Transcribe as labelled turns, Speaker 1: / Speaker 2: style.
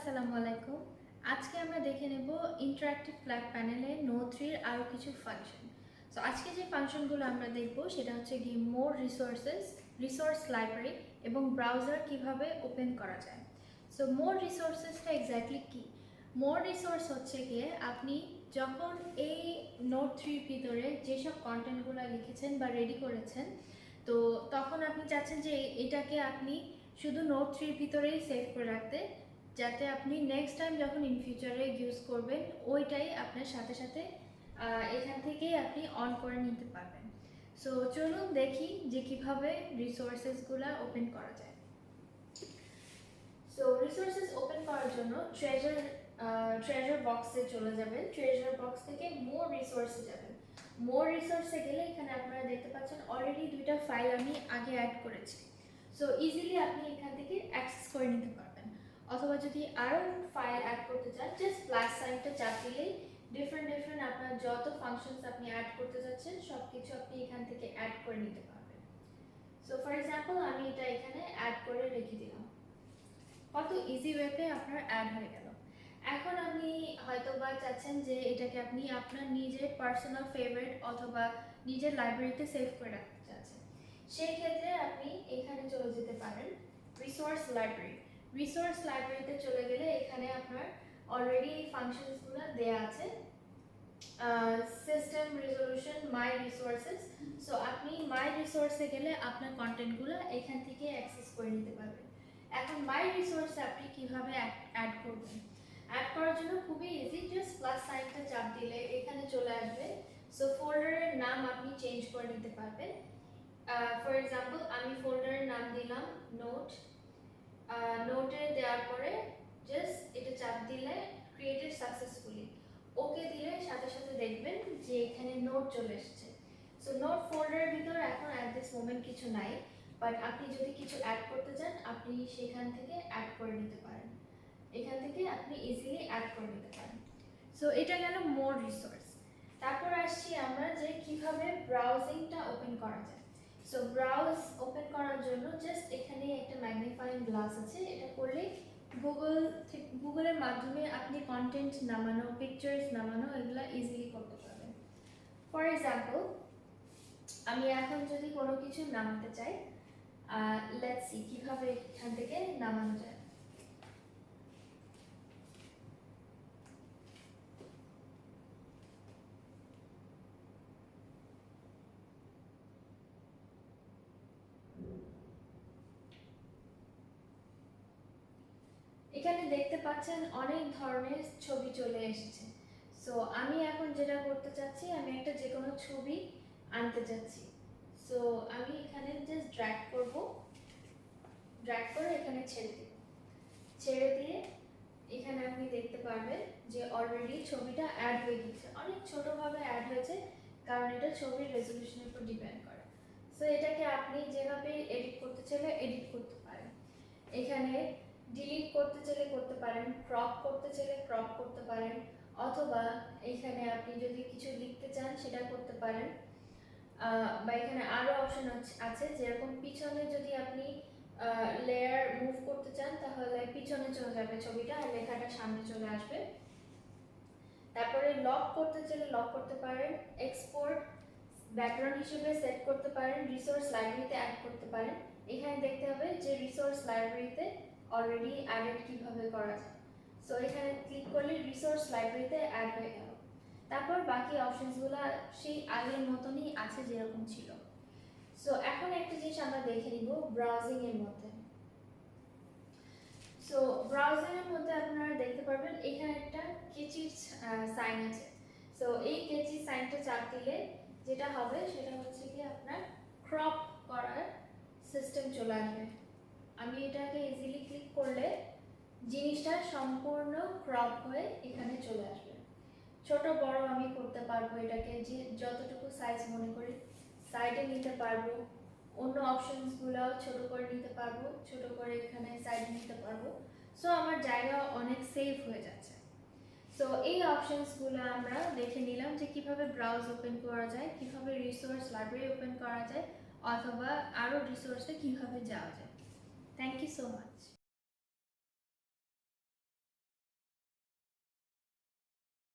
Speaker 1: আসসালামু আলাইকুম। আজকে আমরা দেখে নেব ইন্টারঅ্যাক্টিভ ফ্ল্যাগ প্যানেলে নোট 3 এর আরও কিছু ফাংশন। সো আজকে যে ফাংশনগুলো আমরা দেখব সেটা হচ্ছে কি মোর রিসোর্সেস, রিসোর্স লাইব্রেরি এবং ব্রাউজার কিভাবে ওপেন করা যায়। সো মোর রিসোর্সেসটা এক্স্যাক্টলি কি? মোর রিসোর্স হচ্ছে গিয়ে আপনি যখন এই নোট 3 এর ভিতরে যেসব কন্টেন্টগুলো লিখেছেন বা রেডি করেছেন, তো তখন আপনি চাচ্ছেন যে এটাকে আপনি শুধু নোট 3 এর ভিতরেই সেভ করে রাখতে, যাতে আপনি নেক্সট টাইম যখন ইন ফিউচারে ইউজ করবেন ওইটাই আপনার সাথে সাথে এখান থেকেই আপনি অন করে নিতে পারবেন। সো চলুন দেখি যে কিভাবে রিসোর্সেসগুলো ওপেন করা যায়। সো রিসোর্সেস ওপেন করার জন্য ট্রেজার বক্সে চলে যাবেন। ট্রেজার বক্স থেকে মোর রিসোর্সে যাবেন। মোর রিসোর্সে গেলে এখানে আপনারা দেখতে পাচ্ছেন অলরেডি দুইটা ফাইল আমি আগে অ্যাড করেছি। সো ইজিলি আপনি এখান থেকে অ্যাক্সেস করে নিতে পারবেন। অথবা যদি আরও ফাইল অ্যাড করতে চান, জাস্ট প্লাস সাইনটা চাপ দিলেই ডিফারেন্ট আপনার যত ফাংশনস আপনি অ্যাড করতে যাচ্ছেন সব কিছু আপনি এখান থেকে অ্যাড করে নিতে পারবেন। সো ফর এক্সাম্পল আমি এটা এখানে অ্যাড করে রেখে দিলাম। কত ইজি ওয়েতে আপনার অ্যাড হয়ে গেল। এখন আপনি হয়তো বা চাচ্ছেন যে এটাকে আপনি আপনার নিজের পার্সোনাল ফেভারিট অথবা নিজের লাইব্রেরিতে সেভ করে রাখতে চাচ্ছেন। সেই ক্ষেত্রে আপনি এখানে চলে যেতে পারেন রিসোর্স লাইব্রেরি। রিসোর্স লাইব্রেরিতে চলে গেলে এখানে আপনার অলরেডি এই ফাংশনসগুলো দেয়া আছে। সিস্টেম রেজলিউশন মাই রিসোর্সেস। সো আপনি মাই রিসোর্সে গেলে আপনার কন্টেন্টগুলো এখান থেকে অ্যাক্সেস করে নিতে পারবেন। এখন মাই রিসোর্সে আপনি কিভাবে অ্যাড করবেন? অ্যাড করার জন্য খুবই ইজি, জাস্ট প্লাস সাইনটা চাপ দিলে এখানে চলে আসবে। সো ফোল্ডারের নাম আপনি চেঞ্জ করে নিতে পারবেন। ফর এক্সাম্পল আমি ফোল্ডারের নাম দিলাম নোট। নোটে দেওয়ার পরে জাস্ট এটা চাপ দিলে ক্রিয়েটেড সাকসেসফুলি, ওকে দিলে সাথে সাথে দেখবেন যে এখানে নোট চলে এসেছে। সো নোট ফোল্ডারের ভিতরে এখন অ্যাট দিস মোমেন্ট কিছু নাই, বাট আপনি যদি কিছু অ্যাড করতে চান আপনি সেখান থেকে অ্যাড করে নিতে পারেন। এখান থেকে আপনি ইজিলি অ্যাড করে নিতে পারেন। সো এটা গেল মোর রিসোর্স। তারপর আসছি আমরা যে কিভাবে ব্রাউজিংটা ওপেন করা যায়। সো ব্রাউজ ওপেন করার জন্য জাস্ট এখানে একটা ম্যাগনিফাইং গ্লাস আছে, এটা করলে গুগলের মাধ্যমে আপনি কন্টেন্ট নামানো, পিকচার্স নামানো এগুলো ইজিলি করতে পারবেন। ফর এক্সাম্পল আমি এখন যদি কোনো কিছু নামাতে চাই, লেটস সি কিভাবে এখান থেকে নামানো যায়। এখানে দেখতে পাচ্ছেন অনেক ধরনের ছবি চলে এসেছে। সো আমি এখন যেটা করতে চাচ্ছি, আমি একটা যে কোনো ছবি আনতে চাচ্ছি। সো আমি এখানে জাস্ট ড্র্যাগ করব, ড্র্যাগ করে এখানে ছেড়ে দিব। ছেড়ে দিয়ে এখানে আপনি দেখতে পারবেন যে অলরেডি ছবিটা অ্যাড হয়ে গেছে। অনেক ছোটোভাবে অ্যাড হয়েছে কারণ এটা ছবির রেজলিউশনের উপর ডিপেন্ড করে। সো এটাকে আপনি যেভাবে এডিট করতে চাইলে এডিট করতে পারেন। এখানে ডিলিট করতে চাইলে করতে পারেন, ক্রপ করতে চাইলে ক্রপ করতে পারেন, অথবা এখানে আপনি যদি কিছু লিখতে চান সেটা করতে পারেন। বা এখানে আরও অপশন আছে, যেরকম পিছনে যদি আপনি লেয়ার মুভ করতে চান তাহলে পিছনে চলে যাবে ছবিটা আর লেখাটা সামনে চলে আসবে। তারপরে লক করতে চাইলে লক করতে পারেন, এক্সপোর্ট ব্যাকগ্রাউন্ড হিসেবে সেট করতে পারেন, রিসোর্স লাইব্রেরিতে অ্যাড করতে পারেন। এখানে দেখতে হবে যে রিসোর্স লাইব্রেরিতে অলরেডি অ্যাডেড কিভাবে করা যায়। সো এখানে ক্লিক করলে রিসোর্স লাইব্রেরিতে অ্যাড হয়ে গেল। তারপর বাকি অপশনসগুলো সেই আগের মতনই আছে যেরকম ছিল। সো এখন একটা জিনিস আমরা দেখে নিব ব্রাউজিং এর মধ্যে। সো ব্রাউজিং এর মধ্যে আপনারা দেখতে পারবেন এখানে একটা কেচি সাইন আছে। সো এই কেচি সাইনটা চাপ দিলে যেটা হবে সেটা হচ্ছে কি আপনার ক্রপ করার সিস্টেম চলে আসবে। আমি এটাকে ইজিলি ক্লিক করলে জিনিসটা সম্পূর্ণ ক্রপ হয়ে এখানে চলে আসবে। ছোট বড় আমি করতে পারবো, এটাকে যে যতটুকু সাইজ মনে করি সাইডে নিতে পারবো, অন্য অপশনসগুলো ছোট করে নিতে পারবো, ছোট করে এখানে সাইডে নিতে পারবো। সো আমার জায়গা অনেক সেভ হয়ে যাচ্ছে। সো এই অপশনসগুলো আমরা দেখে নিলাম যে কিভাবে ব্রাউজ ওপেন করা যায়, কিভাবে রিসোর্স লাইব্রেরি ওপেন করা যায়, অথবা আরও রিসোর্সে কিভাবে যাওয়া যায়। Thank you so much.